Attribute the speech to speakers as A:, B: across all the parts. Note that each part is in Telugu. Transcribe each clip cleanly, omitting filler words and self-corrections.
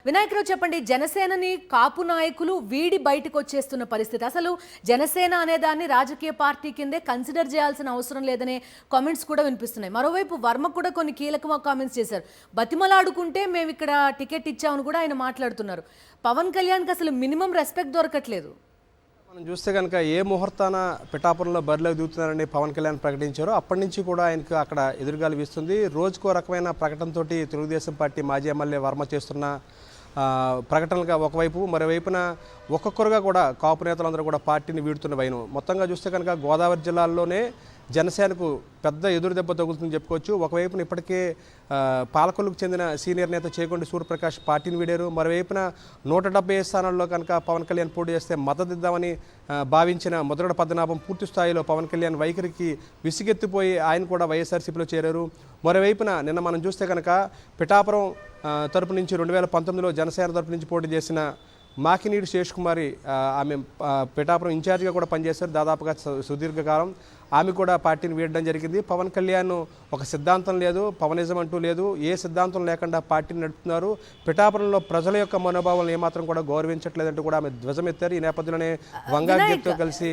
A: వినాయకరావు చెప్పండి, జనసేనని కాపు నాయకులు వీడి బయటకు వచ్చేస్తున్న పరిస్థితి. అసలు జనసేన అనే దాన్ని రాజకీయ పార్టీ కిందే కన్సిడర్ చేయాల్సిన అవసరం లేదనే కామెంట్స్ కూడా వినిపిస్తున్నాయి. మరోవైపు వర్మ కూడా కొన్ని కీలక కామెంట్స్ చేశారు. బతిమలాడుకుంటే మేము ఇక్కడ టికెట్ ఇచ్చామని కూడా ఆయన మాట్లాడుతున్నారు. పవన్ కళ్యాణ్కి అసలు మినిమం రెస్పెక్ట్ దొరకట్లేదు.
B: మనం చూస్తే కనుక ఏ ముహూర్తాన పిఠాపురంలో బరిలోకి దిగుతున్నారని పవన్ కళ్యాణ్ ప్రకటించారో అప్పటి నుంచి కూడా ఆయనకు అక్కడ ఎదురుగాలు వీస్తుంది. రోజుకో రకమైన ప్రకటనతోటి తెలుగుదేశం పార్టీ మాజీ ఎమ్మెల్యే వర్మ చేస్తున్న ప్రకటనలుగా ఒకవైపు, మరోవైపున ఒక్కొక్కరుగా కూడా కాపు నేతలందరూ కూడా పార్టీని వీడుతున్న వైనం. మొత్తంగా చూస్తే కనుక గోదావరి జిల్లాల్లోనే జనసేనకు పెద్ద ఎదురు దెబ్బ తగులుతుందని చెప్పుకోవచ్చు. ఒకవైపున ఇప్పటికే పాలకొల్లుకు చెందిన సీనియర్ నేత చేకొండి సూర్యప్రకాష్ పార్టీని వీడారు. మరోవైపున 170 స్థానాల్లో కనుక పవన్ కళ్యాణ్ పోటీ చేస్తే మద్దతు ఇద్దామని భావించిన ముద్రగడ పద్మనాభం పూర్తి స్థాయిలో పవన్ కళ్యాణ్ వైఖరికి విసిగెత్తిపోయి ఆయన కూడా వైఎస్ఆర్సీపీలో చేరారు. మరోవైపున నిన్న మనం చూస్తే కనుక పిఠాపురం తరపు నుంచి 2019లో జనసేన తరపు నుంచి పోటీ చేసిన మాకినీడి శేష్ కుమారి, ఆమె పిఠాపురం ఇన్ఛార్జిగా కూడా పనిచేశారు దాదాపుగా సుదీర్ఘకాలం. ఆమె కూడా పార్టీని వీడడం జరిగింది. పవన్ కళ్యాణ్ ఒక సిద్ధాంతం లేదు, పవనిజం అంటూ లేదు, ఏ సిద్ధాంతం లేకుండా పార్టీని నడుపుతున్నారు. పిఠాపురంలో ప్రజల యొక్క మనోభావాలను ఏమాత్రం కూడా గౌరవించట్లేదంటూ కూడా ఆమె ధ్వజమెత్తారు. ఈ నేపథ్యంలోనే వంగాగీతో కలిసి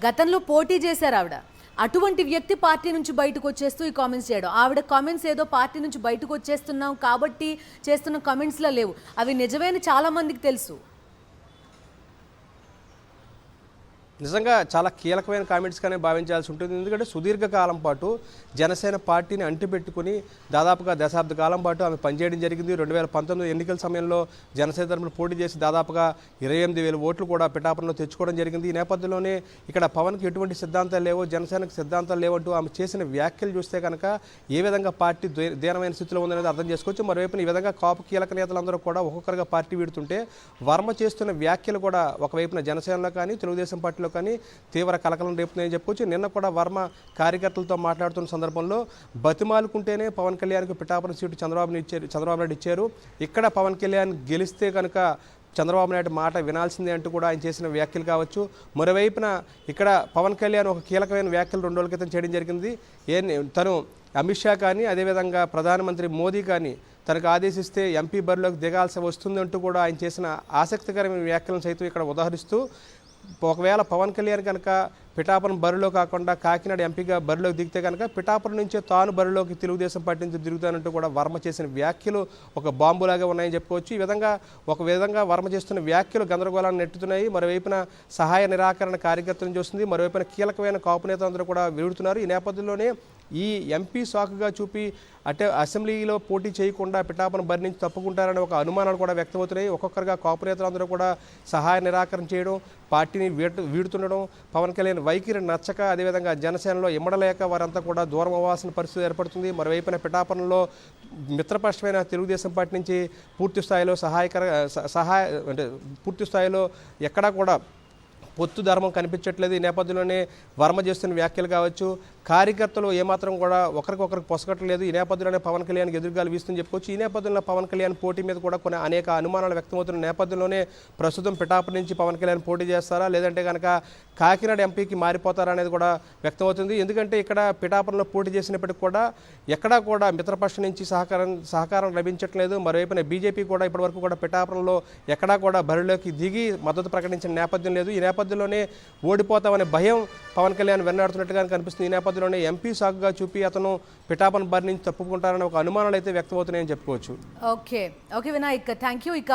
A: గతంలో పోటీ చేశారు ఆవిడ. అటువంటి వ్యక్తి పార్టీ నుంచి బయటకు వచ్చేస్తూ ఈ కామెంట్స్ చేయడం, ఆవిడ కామెంట్స్ ఏదో పార్టీ నుంచి బయటకు వచ్చేస్తున్నాం కాబట్టి చేస్తున్న కామెంట్స్లో లేవు, అవి నిజమైన చాలా మందికి తెలుసు.
B: నిజంగా చాలా కీలకమైన కామెంట్స్గానే భావించాల్సి ఉంటుంది. ఎందుకంటే సుదీర్ఘకాలం పాటు జనసేన పార్టీని అంటిపెట్టుకుని దాదాపుగా దశాబ్ద కాలం పాటు ఆమె పనిచేయడం జరిగింది. 2019 ఎన్నికల సమయంలో జనసేన తరపున పోటీ చేసి దాదాపుగా 28,000 ఓట్లు కూడా పిఠాపురంలో తెచ్చుకోవడం జరిగింది. ఈ నేపథ్యంలోనే ఇక్కడ పవన్కి ఎటువంటి సిద్ధాంతాలు లేవో, జనసేనకు సిద్ధాంతాలు లేవంటూ ఆమె చేసిన వ్యాఖ్యలు చూస్తే కనుక ఏ విధంగా పార్టీ దీనమైన స్థితిలో ఉందనేది అర్థం చేసుకోవచ్చు. మరోవైపున ఈ విధంగా కాపు కీలక నేతలందరూ కూడా ఒక్కొక్కరుగా పార్టీ వీడుతుంటే వర్మ చేస్తున్న వ్యాఖ్యలు కూడా ఒకవైపున జనసేనలో కానీ తెలుగుదేశం పార్టీలో కానీ తీవ్ర కలకలం రేపుతున్నాయని చెప్పుకోవచ్చు. నిన్న కూడా వర్మ కార్యకర్తలతో మాట్లాడుతున్న సందర్భంలో బతిమాలుకుంటేనే పవన్ కళ్యాణ్కి పిఠాపురం సీటు చంద్రబాబు నాయుడు ఇచ్చారు, ఇక్కడ పవన్ కళ్యాణ్ గెలిస్తే కనుక చంద్రబాబు నాయుడు మాట వినాల్సిందే అంటూ కూడా ఆయన చేసిన వ్యాఖ్యలు కావచ్చు. మరోవైపున ఇక్కడ పవన్ కళ్యాణ్ ఒక కీలకమైన వ్యాఖ్యలు 2 రోజుల క్రితం చేయడం జరిగింది. తను అమిత్ షా కానీ అదేవిధంగా ప్రధానమంత్రి మోదీ కానీ తనకు ఆదేశిస్తే ఎంపీ బరిలోకి దిగాల్సి వస్తుందంటూ కూడా ఆయన చేసిన ఆసక్తికరమైన వ్యాఖ్యలను సైతం ఇక్కడ ఉదాహరిస్తూ, ఒకవేళ పవన్ కళ్యాణ్ కనుక పిఠాపురం బరిలో కాకుండా కాకినాడ ఎంపీగా బరిలోకి దిగితే కనుక పిఠాపురం నుంచే తాను బరిలోకి తెలుగుదేశం పార్టీ నుంచి తిరుగుతానంటూ కూడా వర్మ చేసిన వ్యాఖ్యలు ఒక బాంబులాగా ఉన్నాయని చెప్పుకోవచ్చు. ఈ విధంగా ఒక విధంగా వర్మ చేస్తున్న వ్యాఖ్యలు గందరగోళాన్ని నెట్టుతున్నాయి. మరోవైపున సహాయ నిరాకరణ కార్యకర్తలను చూస్తుంది, మరోవైపున కీలకమైన కాపు నేతలందరూ కూడా వీడుతున్నారు. ఈ నేపథ్యంలోనే ఈ ఎంపీ సాకుగా చూపి అసెంబ్లీలో పోటీ చేయకుండా పిఠాపురం బరి నుంచి తప్పుకుంటారనే ఒక అనుమానాలు కూడా వ్యక్తమవుతున్నాయి. ఒక్కొక్కరుగా కాపు నేతలందరూ కూడా సహాయ నిరాకరణ చేయడం, పార్టీని వీడుతుండడం, పవన్ కళ్యాణ్ వైఖరి నచ్చక అదేవిధంగా జనసేనలో ఇమ్మడలేక వారంతా కూడా దూరం అవ్వాల్సిన పరిస్థితి ఏర్పడుతుంది. మరోవైపున పిఠాపురంలో మిత్రపక్షమైన తెలుగుదేశం పార్టీ నుంచి పూర్తి స్థాయిలో ఎక్కడా కూడా పొత్తు ధర్మం కనిపించట్లేదు. ఈ నేపథ్యంలోనే వర్మ చేస్తున్న వ్యాఖ్యలు కావచ్చు, కార్యకర్తలు ఏమాత్రం కూడా ఒకరికొకరికి పొసగట్లేదు. ఈ నేపథ్యంలోనే పవన్ కళ్యాణ్కి ఎదురుగాలు వీస్తుందని చెప్పుకోవచ్చు. ఈ నేపథ్యంలో పవన్ కళ్యాణ్ పోటీ మీద కూడా కొన్ని అనేక అనుమానాలు వ్యక్తమవుతున్న నేపథ్యంలోనే ప్రస్తుతం పిఠాపురం నుంచి పవన్ కళ్యాణ్ పోటీ చేస్తారా లేదంటే కనుక కాకినాడ ఎంపీకి మారిపోతారా అనేది కూడా వ్యక్తమవుతుంది. ఎందుకంటే ఇక్కడ పిఠాపురంలో పోటీ చేసినప్పటికీ కూడా ఎక్కడా కూడా మిత్రపక్షం నుంచి సహకారం లభించట్లేదు. మరోవైపున బీజేపీ కూడా ఇప్పటివరకు కూడా పిఠాపురంలో ఎక్కడా కూడా బరిలోకి దిగి మద్దతు ప్రకటించిన నేపథ్యం లేదు. ఈ నేపథ్యంలోనే ఓడిపోతామనే భయం పవన్ కళ్యాణ్ వెన్నాడుతున్నట్టుగా కనిపిస్తుంది. ఈ నేపథ్యంలోనే ఎంపీ సాకుగా చూపి అతను పిఠాపురం బరి నుంచి తప్పుకుంటారనే ఒక అనుమానాలు అయితే వ్యక్తమవుతున్నాయని చెప్పుకోవచ్చు.
A: Okay Vinayak, thank you. ఇక